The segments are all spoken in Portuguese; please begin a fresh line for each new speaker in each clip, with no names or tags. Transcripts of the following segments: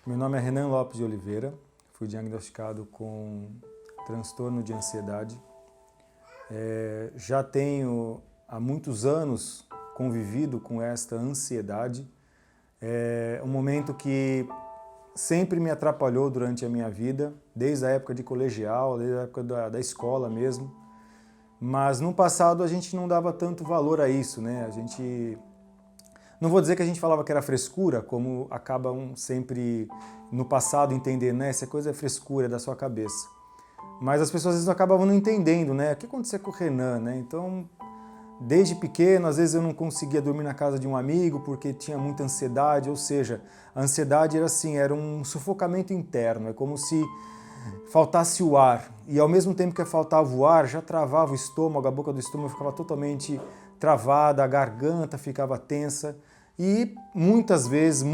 Meu nome é Renan Lopes de Oliveira, fui diagnosticado com transtorno de ansiedade. Já tenho há muitos anos convivido com esta ansiedade. É um momento que sempre me atrapalhou durante a minha vida, desde a época de colegial, desde a época da escola mesmo. Mas no passado a gente não dava tanto valor a isso, né? Não vou dizer que a gente falava que era frescura, como acabam sempre no passado entendendo, né? Essa coisa é frescura, é da sua cabeça. Mas as pessoas às vezes acabavam não entendendo, né? O que aconteceu com o Renan, né? Então, desde pequeno, às vezes eu não conseguia dormir na casa de um amigo porque tinha muita ansiedade, ou seja, a ansiedade era assim, era um sufocamento interno, é como se faltasse o ar. E ao mesmo tempo que faltava o ar, já travava o estômago, a boca do estômago ficava totalmente travada, a garganta ficava tensa e muitas vezes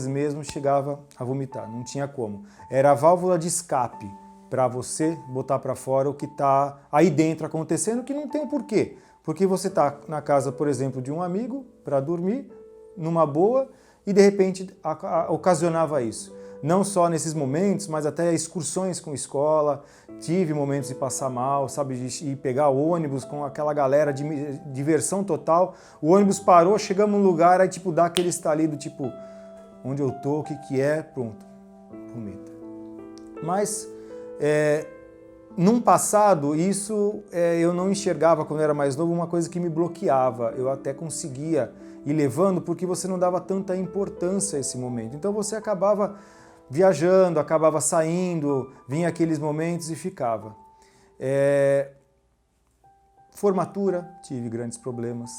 mesmo chegava a vomitar, não tinha como. Era a válvula de escape para você botar para fora o que está aí dentro acontecendo, que não tem um porquê. Porque você está na casa, por exemplo, de um amigo para dormir, numa boa, e de repente ocasionava isso. Não só nesses momentos, mas até excursões com escola, tive momentos de passar mal, sabe, de ir pegar ônibus com aquela galera de diversão total. O ônibus parou, chegamos num lugar, aí tipo dá aquele estalido, tipo, onde eu tô, o que que é, pronto, vomita. Mas num passado, isso eu não enxergava quando eu era mais novo, uma coisa que me bloqueava. Eu até conseguia ir levando porque você não dava tanta importância a esse momento. Então você acabava viajando, acabava saindo, vinha aqueles momentos e ficava. Formatura, tive grandes problemas.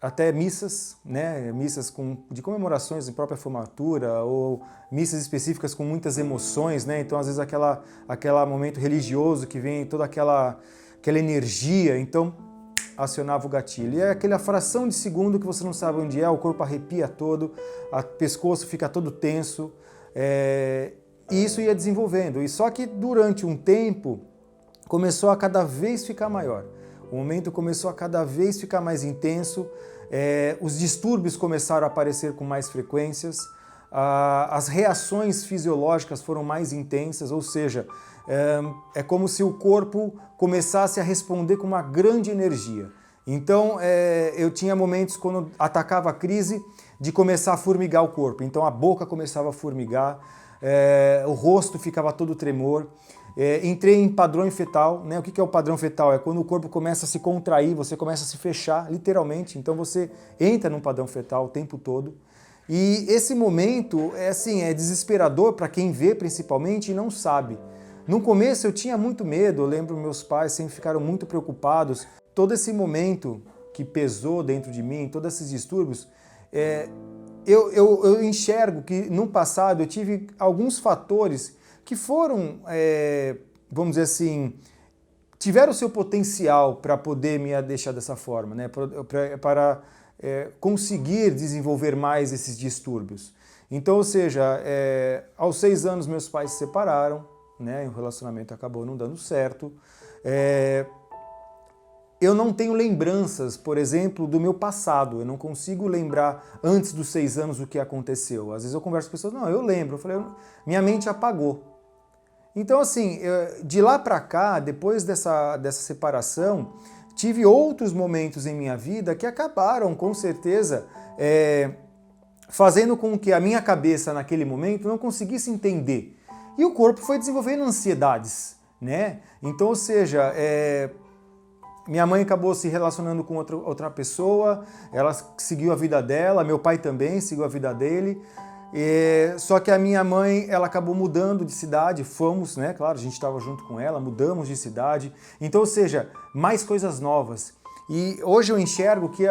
Até missas, né? Missas de comemorações de própria formatura ou missas específicas com muitas emoções, né? Então, às vezes, aquele momento religioso que vem toda aquela energia, então acionava o gatilho. E é aquela fração de segundo que você não sabe onde é, o corpo arrepia todo, o pescoço fica todo tenso, e isso ia desenvolvendo. E só que durante um tempo começou a cada vez ficar maior. O momento começou a cada vez ficar mais intenso, os distúrbios começaram a aparecer com mais frequências, as reações fisiológicas foram mais intensas, ou seja, é como se o corpo começasse a responder com uma grande energia. Então, eu tinha momentos quando atacava a crise de começar a formigar o corpo. Então, a boca começava a formigar, o rosto ficava todo tremor. Entrei em padrão fetal, né? O que é o padrão fetal? É quando o corpo começa a se contrair, você começa a se fechar, literalmente. Então você entra num padrão fetal o tempo todo. E esse momento é desesperador para quem vê principalmente e não sabe. No começo eu tinha muito medo, eu lembro meus pais sempre ficaram muito preocupados. Todo esse momento que pesou dentro de mim, todos esses distúrbios, eu enxergo que no passado eu tive alguns fatores que foram, vamos dizer assim, tiveram o seu potencial para poder me deixar dessa forma, né? para conseguir desenvolver mais esses distúrbios. Então, ou seja, aos 6 anos meus pais se separaram, né? O relacionamento acabou não dando certo. Eu não tenho lembranças, por exemplo, do meu passado. Eu não consigo lembrar antes dos 6 anos o que aconteceu. Às vezes eu converso com pessoas, não, eu lembro. Eu falei, minha mente apagou. Então, assim, de lá para cá, depois dessa separação, tive outros momentos em minha vida que acabaram, com certeza, fazendo com que a minha cabeça, naquele momento, não conseguisse entender. E o corpo foi desenvolvendo ansiedades, né? Então, ou seja, minha mãe acabou se relacionando com outra pessoa, ela seguiu a vida dela, meu pai também seguiu a vida dele. Só que a minha mãe, ela acabou mudando de cidade, fomos, né, claro, a gente estava junto com ela, mudamos de cidade, então, ou seja, mais coisas novas. E hoje eu enxergo que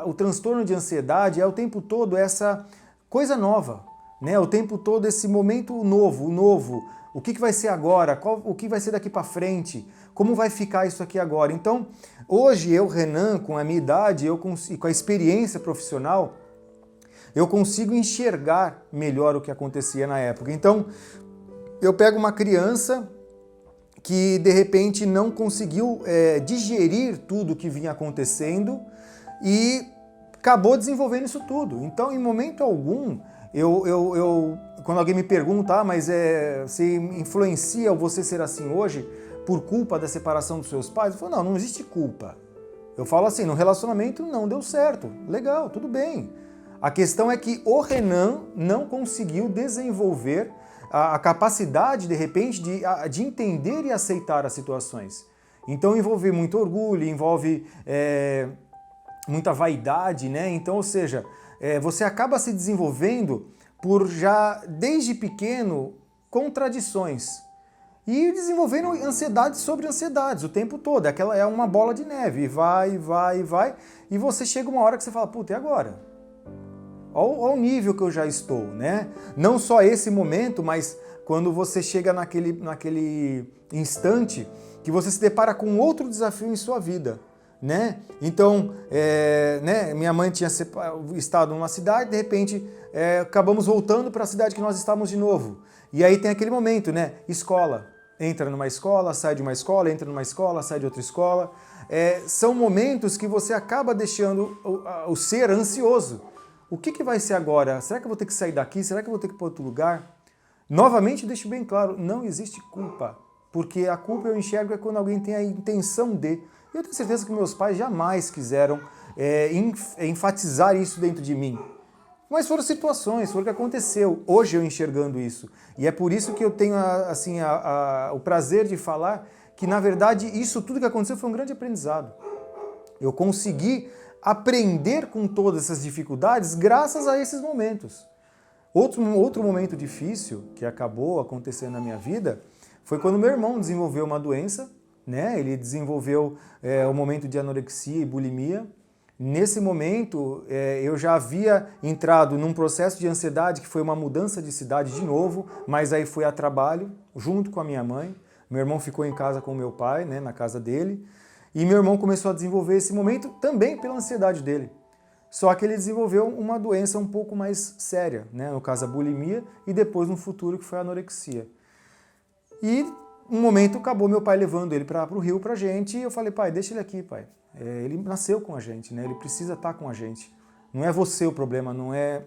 o transtorno de ansiedade é o tempo todo essa coisa nova, né, o tempo todo esse momento novo, o que vai ser agora, o que vai ser daqui para frente, como vai ficar isso aqui agora. Então, hoje eu, Renan, com a minha idade, e com a experiência profissional, eu consigo enxergar melhor o que acontecia na época. Então, eu pego uma criança que, de repente, não conseguiu digerir tudo o que vinha acontecendo e acabou desenvolvendo isso tudo. Então, em momento algum, quando alguém me pergunta, mas se influencia você ser assim hoje por culpa da separação dos seus pais? Eu falo, não existe culpa. Eu falo assim, no relacionamento não deu certo, legal, tudo bem. A questão é que o Renan não conseguiu desenvolver a capacidade, de repente, de entender e aceitar as situações. Então envolve muito orgulho, envolve muita vaidade, né? Então, ou seja, você acaba se desenvolvendo por já, desde pequeno, contradições. E desenvolvendo ansiedades sobre ansiedades o tempo todo. Aquela é uma bola de neve, e vai, vai, vai. E você chega uma hora que você fala, puta, e agora? Olha o nível que eu já estou, né? Não só esse momento, mas quando você chega naquele instante que você se depara com outro desafio em sua vida, né? Então, minha mãe tinha estado numa cidade, de repente acabamos voltando para a cidade que nós estávamos de novo. E aí tem aquele momento, né? Escola. Entra numa escola, sai de uma escola, entra numa escola, sai de outra escola. São momentos que você acaba deixando o ser ansioso. O que vai ser agora? Será que eu vou ter que sair daqui? Será que eu vou ter que ir para outro lugar? Novamente, deixo bem claro, não existe culpa. Porque a culpa eu enxergo é quando alguém tem a intenção de. Eu tenho certeza que meus pais jamais quiseram enfatizar isso dentro de mim. Mas foram situações, foi o que aconteceu. Hoje eu enxergando isso. E é por isso que eu tenho assim, o prazer de falar que, na verdade, isso tudo que aconteceu foi um grande aprendizado. Eu consegui aprender com todas essas dificuldades graças a esses momentos. Outro momento difícil que acabou acontecendo na minha vida foi quando meu irmão desenvolveu uma doença, né? Ele desenvolveu o momento de anorexia e bulimia. Nesse momento, eu já havia entrado num processo de ansiedade que foi uma mudança de cidade de novo, mas aí fui a trabalho, junto com a minha mãe. Meu irmão ficou em casa com o meu pai, né, na casa dele, e meu irmão começou a desenvolver esse momento também pela ansiedade dele. Só que ele desenvolveu uma doença um pouco mais séria, né, no caso a bulimia, e depois no futuro que foi a anorexia. E um momento acabou meu pai levando ele para o Rio pra gente, e eu falei, pai, deixa ele aqui, pai. Ele nasceu com a gente, né? Ele precisa estar com a gente. Não é você o problema, não é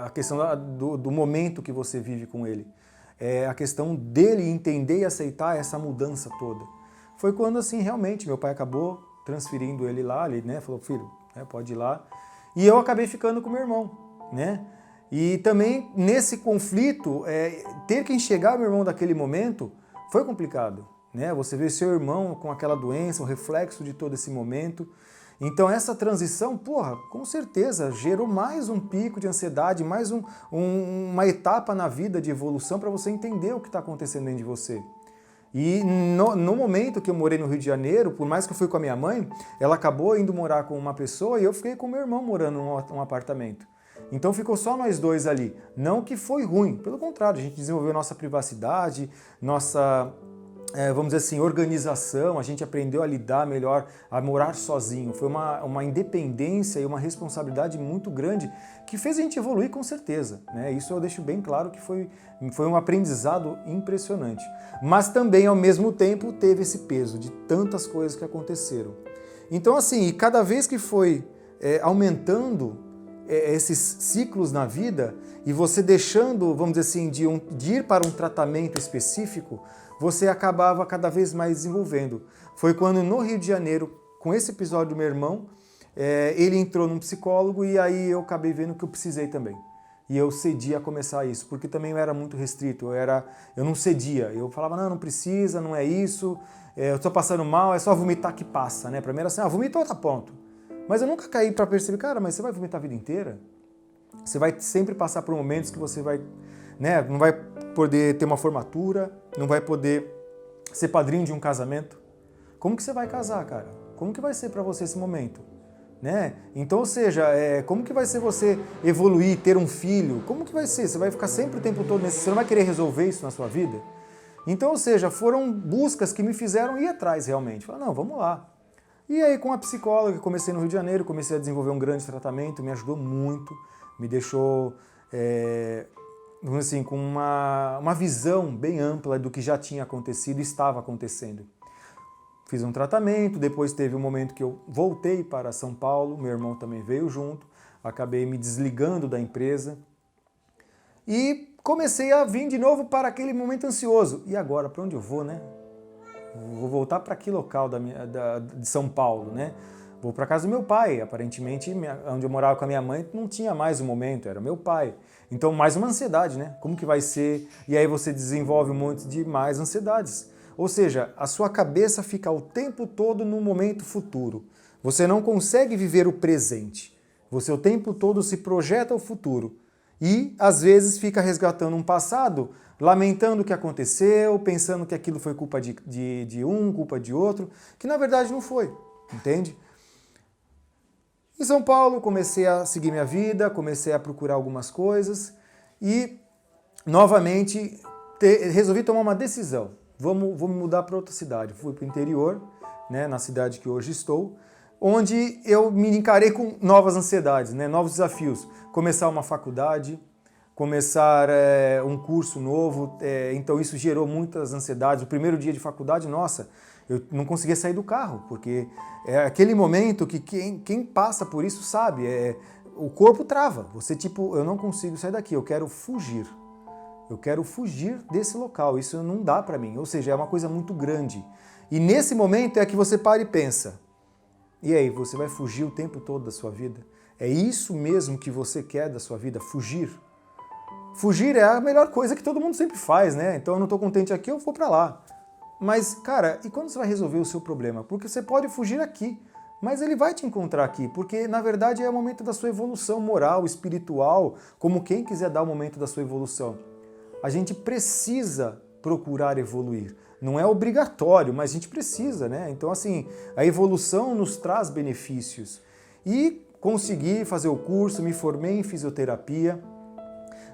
a questão do momento que você vive com ele. É a questão dele entender e aceitar essa mudança toda. Foi quando, assim, realmente, meu pai acabou transferindo ele lá, ele, né, falou, filho, pode ir lá. E eu acabei ficando com meu irmão, né? E também, nesse conflito, ter que enxergar meu irmão daquele momento foi complicado. Né? Você vê seu irmão com aquela doença, o reflexo de todo esse momento. Então essa transição, com certeza, gerou mais um pico de ansiedade, mais uma etapa na vida de evolução para você entender o que está acontecendo dentro de você. E no momento que eu morei no Rio de Janeiro, por mais que eu fui com a minha mãe, ela acabou indo morar com uma pessoa e eu fiquei com meu irmão morando num apartamento. Então ficou só nós dois ali. Não que foi ruim, pelo contrário, a gente desenvolveu nossa privacidade, nossa... vamos dizer assim, organização, a gente aprendeu a lidar melhor, a morar sozinho. Foi uma independência e uma responsabilidade muito grande que fez a gente evoluir com certeza. Né? Isso eu deixo bem claro que foi um aprendizado impressionante. Mas também, ao mesmo tempo, teve esse peso de tantas coisas que aconteceram. Então, assim, cada vez que foi aumentando esses ciclos na vida e você deixando, vamos dizer assim, de ir para um tratamento específico, você acabava cada vez mais desenvolvendo. Foi quando no Rio de Janeiro, com esse episódio do meu irmão, ele entrou num psicólogo e aí eu acabei vendo que eu precisei também. E eu cedi a começar isso, porque também eu era muito restrito, eu não cedia. Eu falava, não precisa, não é isso, eu estou passando mal, é só vomitar que passa, né? Pra mim era assim, vomitou, tá pronto. Mas eu nunca caí para perceber, cara, mas você vai vomitar a vida inteira? Você vai sempre passar por momentos que você vai, né, não vai poder ter uma formatura, não vai poder ser padrinho de um casamento. Como que você vai casar, cara? Como que vai ser para você esse momento? Né? Então, ou seja, como que vai ser você evoluir, ter um filho? Como que vai ser? Você vai ficar sempre o tempo todo nesse... Você não vai querer resolver isso na sua vida? Então, ou seja, foram buscas que me fizeram ir atrás realmente. Falar, não, vamos lá. E aí, com a psicóloga, comecei no Rio de Janeiro, comecei a desenvolver um grande tratamento, me ajudou muito, me deixou, vamos dizer assim, com uma visão bem ampla do que já tinha acontecido e estava acontecendo. Fiz um tratamento, depois teve um momento que eu voltei para São Paulo, meu irmão também veio junto, acabei me desligando da empresa, e comecei a vir de novo para aquele momento ansioso. E agora, para onde eu vou, né? Vou voltar para que local de São Paulo, né? Vou para casa do meu pai. Aparentemente, onde eu morava com a minha mãe, não tinha mais o momento, era meu pai. Então, mais uma ansiedade, né? Como que vai ser? E aí você desenvolve um monte de mais ansiedades. Ou seja, a sua cabeça fica o tempo todo no momento futuro. Você não consegue viver o presente. Você o tempo todo se projeta ao futuro. E, às vezes, fica resgatando um passado, lamentando o que aconteceu, pensando que aquilo foi culpa de um, culpa de outro, que na verdade não foi, entende? Em São Paulo, comecei a seguir minha vida, comecei a procurar algumas coisas e, novamente, resolvi tomar uma decisão. Vou me mudar para outra cidade. Fui para o interior, né, na cidade que hoje estou, onde eu me encarei com novas ansiedades, né, novos desafios. Começar uma faculdade, começar um curso novo, então isso gerou muitas ansiedades. O primeiro dia de faculdade, nossa, eu não conseguia sair do carro, porque é aquele momento que quem passa por isso sabe, o corpo trava. Você tipo, eu não consigo sair daqui, eu quero fugir. Eu quero fugir desse local, isso não dá para mim. Ou seja, é uma coisa muito grande. E nesse momento é que você para e pensa, e aí, você vai fugir o tempo todo da sua vida? É isso mesmo que você quer da sua vida? Fugir? Fugir é a melhor coisa que todo mundo sempre faz, né? Então eu não estou contente aqui, eu vou para lá. Mas, cara, e quando você vai resolver o seu problema? Porque você pode fugir aqui, mas ele vai te encontrar aqui, porque na verdade é o momento da sua evolução moral, espiritual, como quem quiser dar o momento da sua evolução. A gente precisa procurar evoluir. Não é obrigatório, mas a gente precisa, né? Então, assim, a evolução nos traz benefícios. E consegui fazer o curso, me formei em fisioterapia.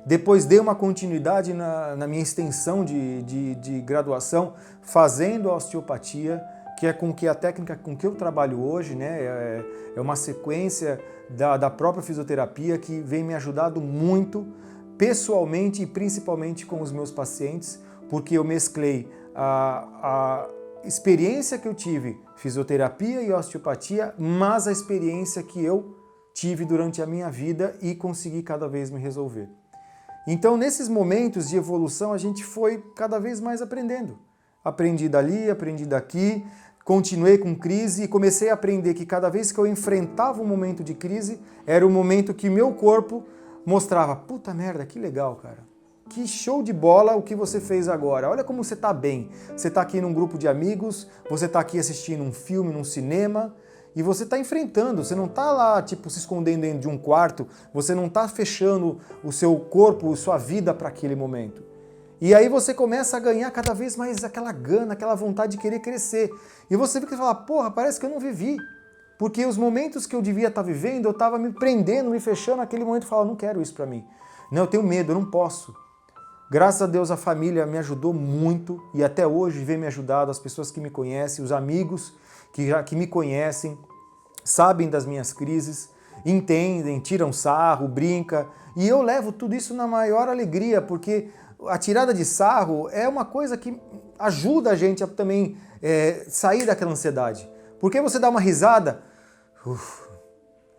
Depois dei uma continuidade na minha extensão de graduação, fazendo a osteopatia, que é com que a técnica com que eu trabalho hoje, né? É uma sequência da própria fisioterapia que vem me ajudando muito, pessoalmente e principalmente com os meus pacientes, porque eu mesclei a experiência que eu tive, fisioterapia e osteopatia, mas a experiência que eu tive durante a minha vida e consegui cada vez me resolver. Então, nesses momentos de evolução, a gente foi cada vez mais aprendendo. Aprendi dali, aprendi daqui, continuei com crise e comecei a aprender que cada vez que eu enfrentava um momento de crise, era o momento que meu corpo mostrava, puta merda, que legal, cara. Que show de bola o que você fez agora. Olha como você está bem. Você está aqui num grupo de amigos, você está aqui assistindo um filme, num cinema, e você está enfrentando, você não está lá, tipo, se escondendo dentro de um quarto, você não está fechando o seu corpo, sua vida para aquele momento. E aí você começa a ganhar cada vez mais aquela gana, aquela vontade de querer crescer. E você fica e fala, porra, parece que eu não vivi. Porque os momentos que eu devia estar vivendo, eu estava me prendendo, me fechando, naquele momento eu falava, não quero isso para mim. Não, eu tenho medo, eu não posso. Graças a Deus a família me ajudou muito e até hoje vem me ajudando, as pessoas que me conhecem, os amigos que me conhecem, sabem das minhas crises, entendem, tiram sarro, brinca, e eu levo tudo isso na maior alegria, porque a tirada de sarro é uma coisa que ajuda a gente a também sair daquela ansiedade. Porque você dá uma risada,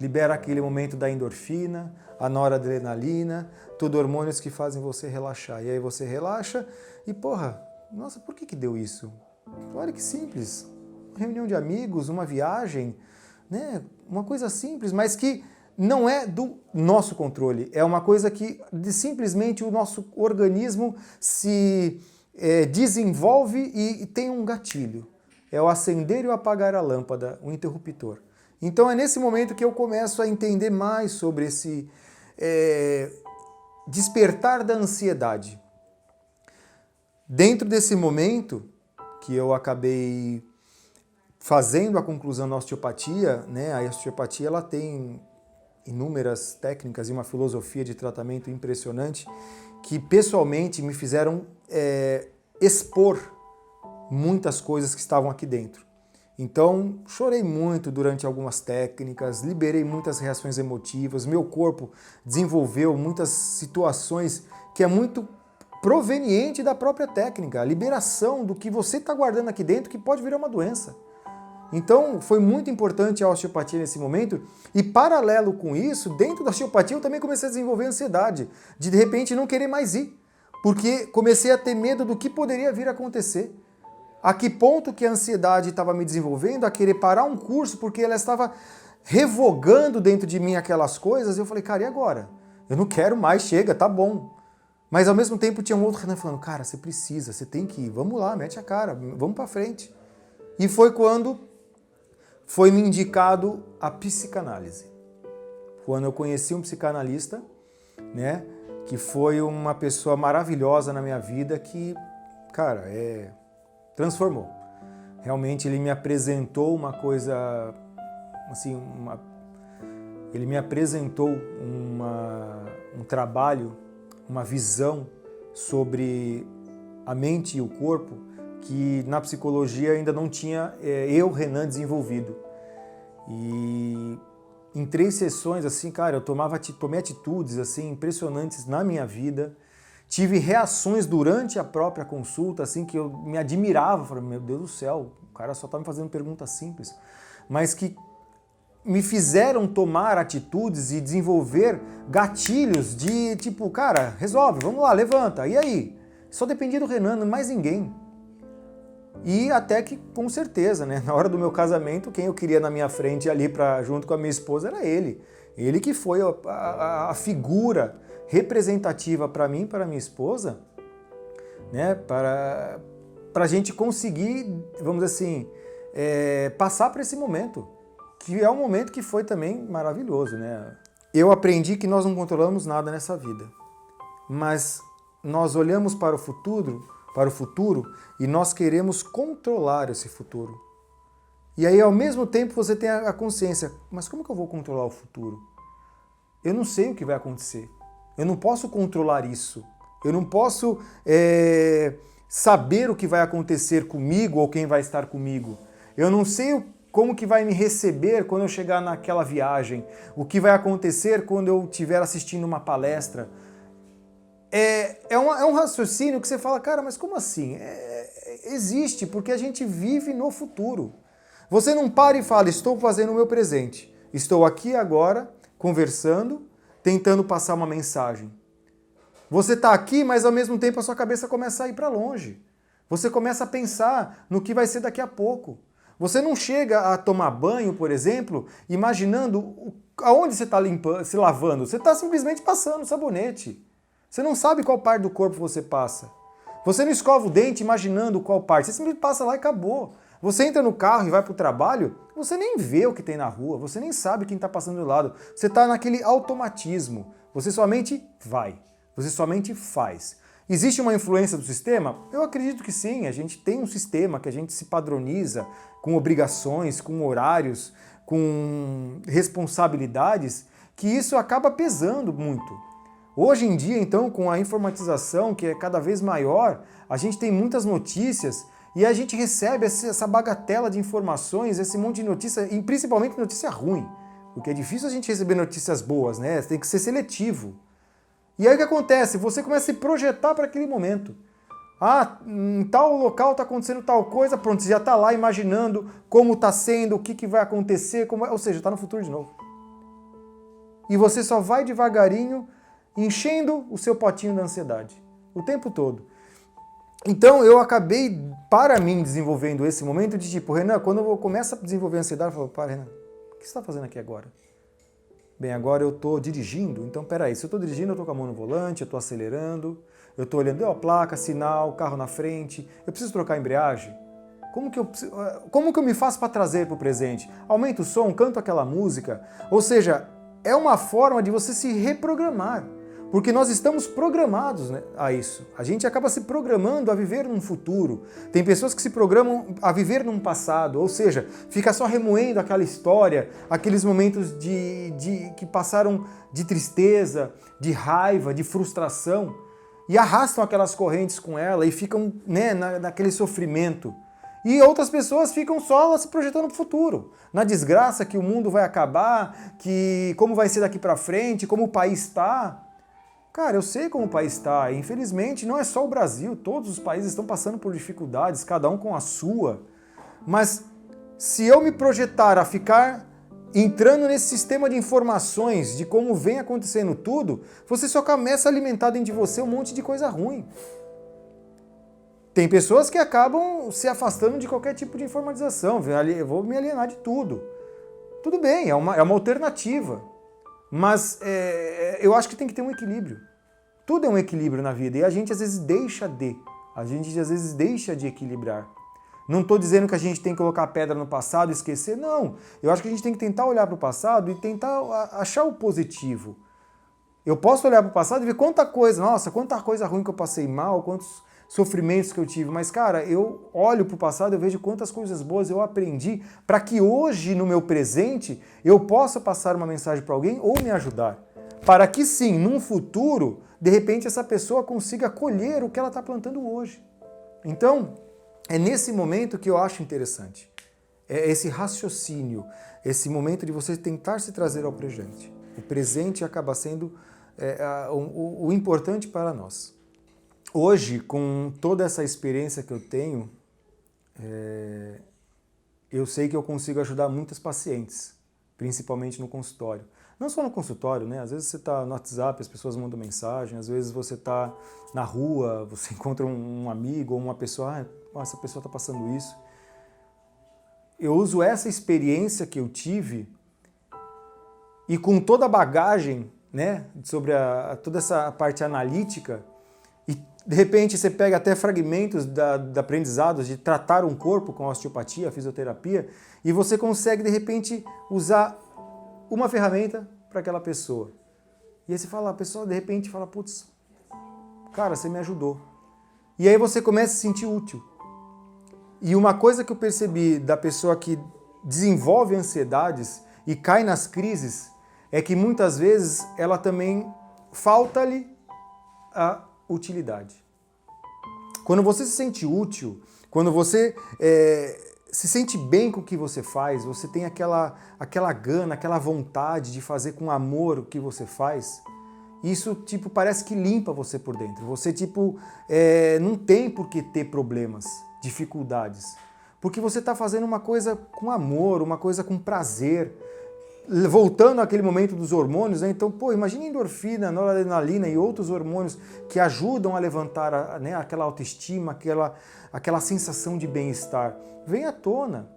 libera aquele momento da endorfina, a noradrenalina, tudo hormônios que fazem você relaxar. E aí você relaxa e, porra, nossa, por que deu isso? Olha que simples. Uma reunião de amigos, uma viagem, né? Uma coisa simples, mas que não é do nosso controle. É uma coisa que simplesmente o nosso organismo se desenvolve e tem um gatilho. É o acender e o apagar a lâmpada, o interruptor. Então é nesse momento que eu começo a entender mais sobre esse despertar da ansiedade. Dentro desse momento que eu acabei fazendo a conclusão da osteopatia, né? A osteopatia ela tem inúmeras técnicas e uma filosofia de tratamento impressionante que pessoalmente me fizeram expor muitas coisas que estavam aqui dentro. Então, chorei muito durante algumas técnicas, liberei muitas reações emotivas, meu corpo desenvolveu muitas situações que é muito proveniente da própria técnica, a liberação do que você está guardando aqui dentro que pode virar uma doença. Então, foi muito importante a osteopatia nesse momento. E paralelo com isso, dentro da osteopatia eu também comecei a desenvolver ansiedade, de repente não querer mais ir, porque comecei a ter medo do que poderia vir a acontecer. A que ponto que a ansiedade estava me desenvolvendo a querer parar um curso porque ela estava revogando dentro de mim aquelas coisas. Eu falei, cara, e agora? Eu não quero mais, chega, tá bom. Mas ao mesmo tempo tinha um outro Renan falando, cara, você precisa, você tem que ir, vamos lá, mete a cara, vamos pra frente. E foi quando foi me indicado a psicanálise. Quando eu conheci um psicanalista, né, que foi uma pessoa maravilhosa na minha vida que, cara, transformou. Realmente ele me apresentou uma coisa, assim, ele me apresentou um trabalho, uma visão sobre a mente e o corpo que na psicologia ainda não tinha eu, Renan, desenvolvido. E em 3 sessões, assim, cara, eu tomei atitudes assim impressionantes na minha vida. Tive reações durante a própria consulta, assim, que eu me admirava. Falei, meu Deus do céu, o cara só tá me fazendo perguntas simples. Mas que me fizeram tomar atitudes e desenvolver gatilhos de tipo, cara, resolve, vamos lá, levanta, e aí? Só dependia do Renan, mais ninguém. E até que, com certeza, né, na hora do meu casamento, quem eu queria na minha frente ali junto com a minha esposa era ele. Ele que foi a figura representativa para mim, para minha esposa, né, para a gente conseguir, vamos dizer assim, passar por esse momento, que é um momento que foi também maravilhoso, né? Eu aprendi que nós não controlamos nada nessa vida, mas nós olhamos para o futuro e nós queremos controlar esse futuro. E aí, ao mesmo tempo, você tem a consciência, mas como que eu vou controlar o futuro? Eu não sei o que vai acontecer. Eu não posso controlar isso. Eu não posso saber o que vai acontecer comigo ou quem vai estar comigo. Eu não sei como que vai me receber quando eu chegar naquela viagem, o que vai acontecer quando eu estiver assistindo uma palestra. É um raciocínio que você fala, cara, mas como assim? Existe, porque a gente vive no futuro. Você não para e fala, estou fazendo o meu presente. Estou aqui agora, conversando, tentando passar uma mensagem. Você está aqui, mas ao mesmo tempo a sua cabeça começa a ir para longe. Você começa a pensar no que vai ser daqui a pouco. Você não chega a tomar banho, por exemplo, imaginando aonde você está se lavando. Você está simplesmente passando sabonete. Você não sabe qual parte do corpo você passa. Você não escova o dente imaginando qual parte. Você simplesmente passa lá e acabou. Você entra no carro e vai para o trabalho, você nem vê o que tem na rua, você nem sabe quem está passando do lado. Você está naquele automatismo. Você somente vai. Você somente faz. Existe uma influência do sistema? Eu acredito que sim. A gente tem um sistema que a gente se padroniza com obrigações, com horários, com responsabilidades, que isso acaba pesando muito. Hoje em dia, então, com a informatização que é cada vez maior, a gente tem muitas notícias e a gente recebe essa bagatela de informações, esse monte de notícia, e principalmente notícia ruim, porque é difícil a gente receber notícias boas, né? Tem que ser seletivo. E aí o que acontece? Você começa a se projetar para aquele momento. Ah, em tal local está acontecendo tal coisa, pronto, você já está lá imaginando como está sendo, o que vai acontecer, ou seja, está no futuro de novo. E você só vai devagarinho enchendo o seu potinho da ansiedade, o tempo todo. Então eu acabei, para mim, desenvolvendo esse momento de tipo, Renan, quando eu começo a desenvolver a ansiedade, eu falo, para, Renan, o que você está fazendo aqui agora? Bem, agora eu estou dirigindo, então peraí, se eu estou dirigindo, eu estou com a mão no volante, eu estou acelerando, eu estou olhando a placa, sinal, carro na frente, eu preciso trocar a embreagem? Como que eu me faço para trazer para o presente? Aumento o som, canto aquela música? Ou seja, é uma forma de você se reprogramar, porque nós estamos programados, né, a isso. A gente acaba se programando a viver num futuro. Tem pessoas que se programam a viver num passado, ou seja, fica só remoendo aquela história, aqueles momentos que passaram de tristeza, de raiva, de frustração, e arrastam aquelas correntes com ela e ficam, né, naquele sofrimento. E outras pessoas ficam só se projetando para o futuro, na desgraça que o mundo vai acabar, que como vai ser daqui para frente, como o país está. Cara, eu sei como o país está, e infelizmente não é só o Brasil, todos os países estão passando por dificuldades, cada um com a sua, mas Se eu me projetar a ficar entrando nesse sistema de informações de como vem acontecendo tudo, você só começa a alimentar dentro de você um monte de coisa ruim. Tem pessoas que acabam se afastando de qualquer tipo de informatização. Eu vou me alienar de tudo. Tudo bem, é uma alternativa. Mas eu acho que tem que ter um equilíbrio. Tudo é um equilíbrio na vida e a gente às vezes deixa de equilibrar. Não estou dizendo que a gente tem que colocar pedra no passado e esquecer, não. Eu acho que a gente tem que tentar olhar para o passado e tentar achar o positivo. Eu posso olhar para o passado e ver quanta coisa ruim que eu passei mal, quantos sofrimentos que eu tive, mas cara, eu olho para o passado e eu vejo quantas coisas boas eu aprendi para que hoje, no meu presente, eu possa passar uma mensagem para alguém ou me ajudar. Para que sim, num futuro, de repente essa pessoa consiga colher o que ela está plantando hoje. Então, é nesse momento que eu acho interessante. É esse raciocínio, esse momento de você tentar se trazer ao presente. O presente acaba sendo o importante para nós. Hoje, com toda essa experiência que eu tenho, eu sei que eu consigo ajudar muitas pacientes, principalmente no consultório. Não só no consultório, né? Às vezes você está no WhatsApp, as pessoas mandam mensagem, às vezes você está na rua, você encontra um amigo ou uma pessoa, essa pessoa está passando isso. Eu uso essa experiência que eu tive e com toda a bagagem, né, sobre toda essa parte analítica, e de repente você pega até fragmentos de aprendizados de tratar um corpo com a osteopatia, a fisioterapia, e você consegue de repente usar uma ferramenta para aquela pessoa. E aí você fala, a pessoa de repente fala, putz, cara, você me ajudou. E aí você começa a se sentir útil. E uma coisa que eu percebi da pessoa que desenvolve ansiedades e cai nas crises é que muitas vezes ela também falta-lhe a utilidade. Quando você se sente útil, quando você se sente bem com o que você faz, você tem aquela gana, aquela vontade de fazer com amor o que você faz, isso tipo parece que limpa você por dentro. Você tipo não tem por que ter problemas, dificuldades, porque você está fazendo uma coisa com amor, uma coisa com prazer. Voltando àquele momento dos hormônios, né? Então, imagina endorfina, noradrenalina e outros hormônios que ajudam a levantar aquela autoestima, aquela sensação de bem-estar. Vem à tona.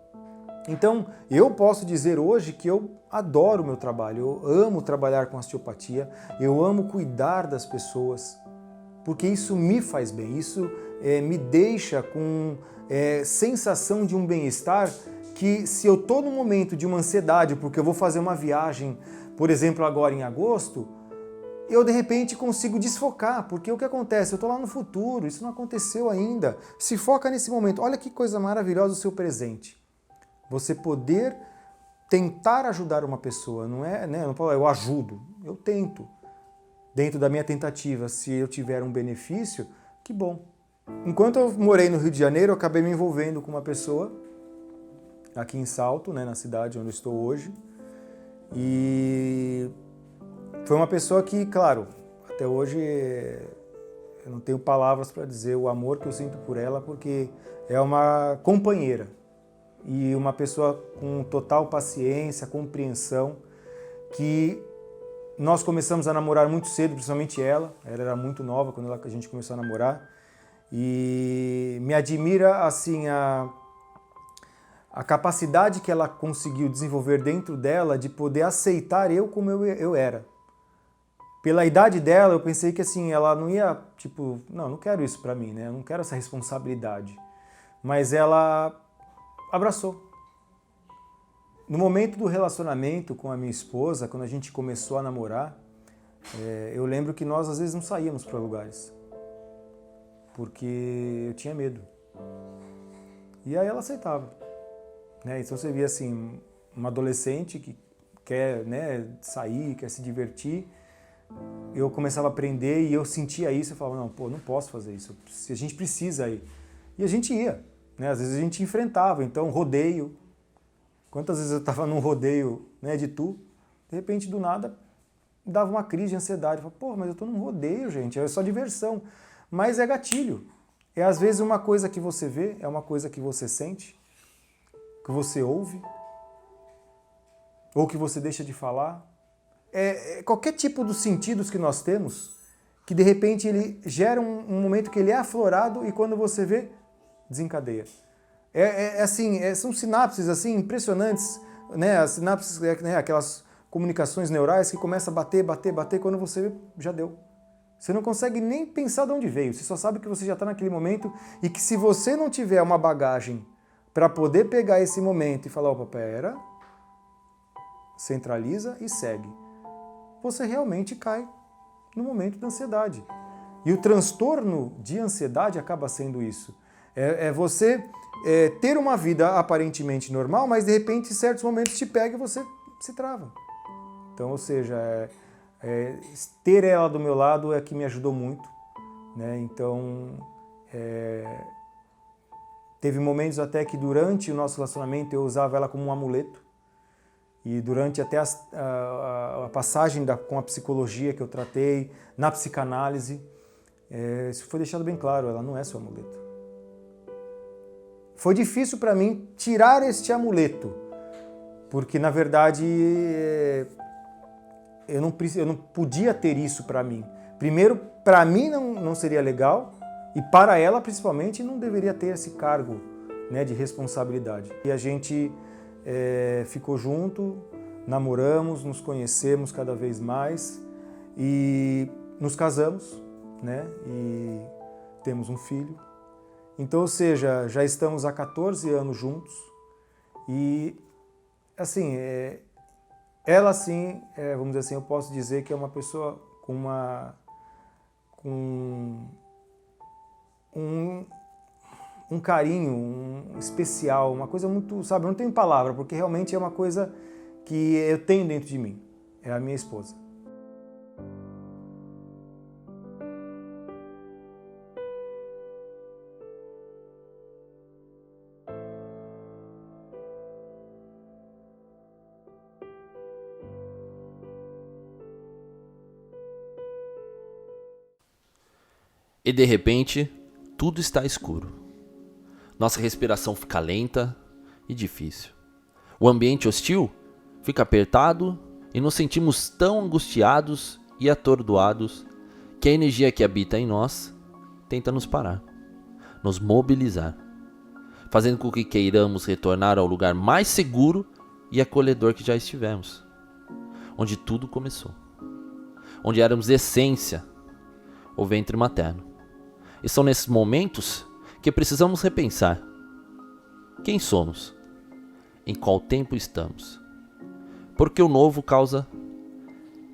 Então, eu posso dizer hoje que eu adoro o meu trabalho, eu amo trabalhar com osteopatia, eu amo cuidar das pessoas, porque isso me faz bem, isso me deixa com sensação de um bem-estar que se eu estou num momento de uma ansiedade, porque eu vou fazer uma viagem, por exemplo, agora em agosto, eu de repente consigo desfocar, porque o que acontece? Eu estou lá no futuro, isso não aconteceu ainda. Se foca nesse momento. Olha que coisa maravilhosa o seu presente. Você poder tentar ajudar uma pessoa, não é, né? Eu não falo, eu ajudo, eu tento. Dentro da minha tentativa, se eu tiver um benefício, que bom. Enquanto eu morei no Rio de Janeiro, eu acabei me envolvendo com uma pessoa aqui em Salto, né, na cidade onde eu estou hoje, e foi uma pessoa que, claro, até hoje eu não tenho palavras para dizer o amor que eu sinto por ela, porque é uma companheira e uma pessoa com total paciência, compreensão, que nós começamos a namorar muito cedo, principalmente ela era muito nova quando a gente começou a namorar, e me admira assim a capacidade que ela conseguiu desenvolver dentro dela de poder aceitar eu como eu era. Pela idade dela, eu pensei que assim, ela não ia, tipo, não quero isso pra mim, né? Eu não quero essa responsabilidade. Mas ela abraçou. No momento do relacionamento com a minha esposa, quando a gente começou a namorar, eu lembro que nós às vezes não saíamos para lugares, porque eu tinha medo. E aí ela aceitava. Então você vê assim, uma adolescente que quer sair, quer se divertir, eu começava a aprender e eu sentia isso, eu falava, não posso fazer isso, a gente precisa ir. E a gente ia, às vezes a gente enfrentava, então rodeio. Quantas vezes eu estava num rodeio de de repente do nada dava uma crise de ansiedade, eu falava, mas eu estou num rodeio, gente, é só diversão. Mas é gatilho, às vezes uma coisa que você vê, é uma coisa que você sente. que você ouve, ou que você deixa de falar. Qualquer tipo dos sentidos que nós temos, que de repente ele gera um momento que ele é aflorado e quando você vê, desencadeia. São sinapses assim impressionantes, né? As sinapses, né? Aquelas comunicações neurais que começam a bater, quando você vê, já deu. Você não consegue nem pensar de onde veio, você só sabe que você já está naquele momento e que se você não tiver uma bagagem para poder pegar esse momento e falar, opa, pera, centraliza e segue, você realmente cai no momento da ansiedade. E o transtorno de ansiedade acaba sendo isso. Você ter uma vida aparentemente normal, mas de repente em certos momentos te pega e você se trava. Então, ou seja, ter ela do meu lado é que me ajudou muito, né? Então, teve momentos até que durante o nosso relacionamento eu usava ela como um amuleto. E durante até a passagem com a psicologia que eu tratei, na psicanálise, isso foi deixado bem claro, ela não é seu amuleto. Foi difícil para mim tirar este amuleto, porque na verdade eu não podia ter isso para mim. Primeiro, para mim não seria legal, e para ela principalmente não deveria ter esse cargo, né, de responsabilidade. E a gente ficou junto, namoramos, nos conhecemos cada vez mais e nos casamos, né? E temos um filho. Então, ou seja, já estamos há 14 anos juntos e, assim, ela, assim, vamos dizer assim, eu posso dizer que é uma pessoa com um carinho, um especial, uma coisa muito, sabe, eu não tenho palavra, porque realmente é uma coisa que eu tenho dentro de mim, é a minha esposa.
E de repente, tudo está escuro. Nossa respiração fica lenta e difícil. O ambiente hostil fica apertado e nos sentimos tão angustiados e atordoados que a energia que habita em nós tenta nos parar, nos mobilizar, fazendo com que queiramos retornar ao lugar mais seguro e acolhedor que já estivemos, onde tudo começou, onde éramos essência, o ventre materno. E são nesses momentos que precisamos repensar quem somos, em qual tempo estamos. Porque o novo causa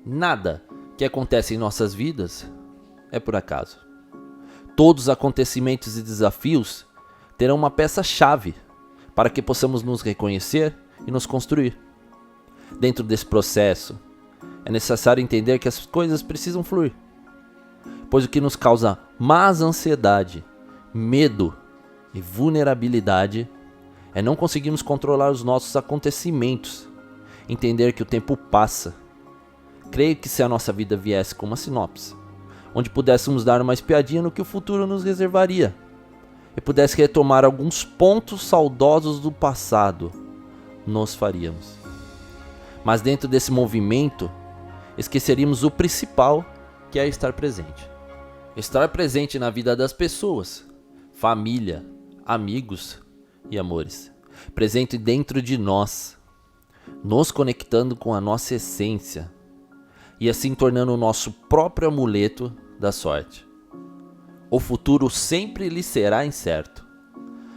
nada que acontece em nossas vidas é por acaso. Todos os acontecimentos e desafios terão uma peça-chave para que possamos nos reconhecer e nos construir. Dentro desse processo, é necessário entender que as coisas precisam fluir, pois o que nos causa mais ansiedade, medo e vulnerabilidade é não conseguirmos controlar os nossos acontecimentos, entender que o tempo passa. Creio que se a nossa vida viesse com uma sinopse, onde pudéssemos dar uma espiadinha no que o futuro nos reservaria, e pudesse retomar alguns pontos saudosos do passado, nós faríamos. Mas dentro desse movimento, esqueceríamos o principal, que é estar presente. Estar presente na vida das pessoas, família, amigos e amores. Presente dentro de nós, nos conectando com a nossa essência e assim tornando o nosso próprio amuleto da sorte. O futuro sempre lhe será incerto,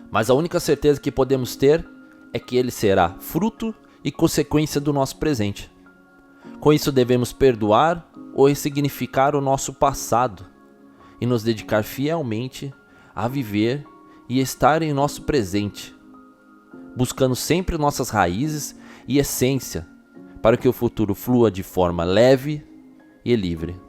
mas a única certeza que podemos ter é que ele será fruto e consequência do nosso presente. Com isso devemos perdoar ou ressignificar o nosso passado e nos dedicar fielmente a viver e estar em nosso presente, buscando sempre nossas raízes e essência para que o futuro flua de forma leve e livre.